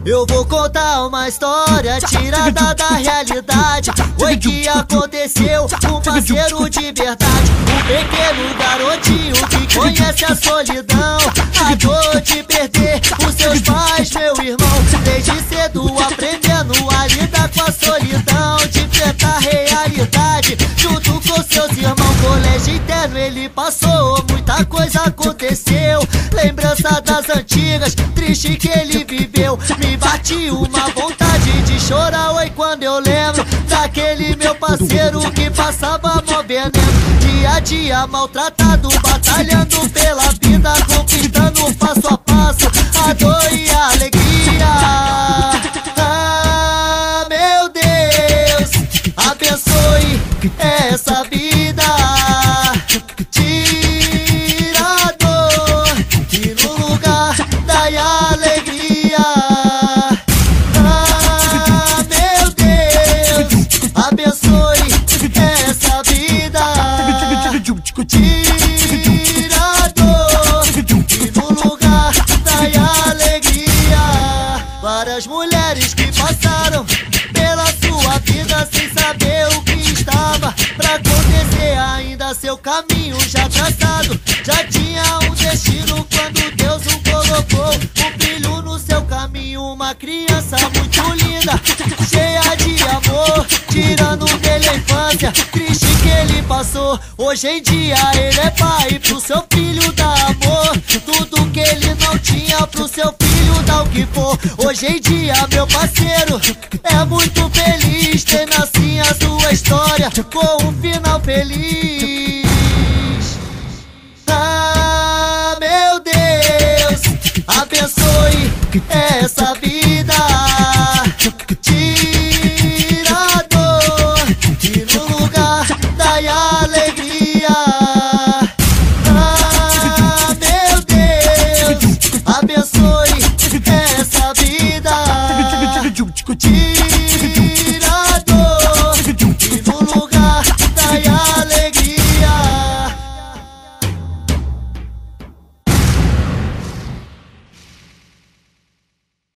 Eu vou contar uma história tirada da realidade. Foi que aconteceu um parceiro de verdade, um pequeno garotinho que conhece a solidão, a dor de perder os seus pais, meu irmão. Desde cedo aprendendo a lidar com a solidão, de enfrentar a realidade junto com seus irmãos. Colégio interno ele passou, muita coisa aconteceu, lembrança das antigas, triste que ele viveu. Me bate uma vontade de chorar, oi, quando eu lembro daquele meu parceiro que passava mó veneno. Dia a dia maltratado, batalhando pela vida, conquistando passo a passo a dor e a alegria. Ah, meu Deus, abençoe essa vida, tira a dor e no lugar dai alegria. Ah, meu Deus, abençoe essa vida, tira a dor e no lugar dai alegria. Várias mulheres que passaram pela sua vida sem saber o que estava pra acontecer ainda, seu caminho já traçado, já tinha um destino quando Deus o colocou, um filho no seu caminho, uma criança muito linda, cheia de amor, tirando dele a infância triste que ele passou. Hoje em dia ele é pai, pro seu filho dá amor, tudo que ele não tinha pro seu filho dá o que for. Hoje em dia meu parceiro é muito feliz, tem assim a sua história com um final feliz. Ah, meu Deus, abençoe essa vida,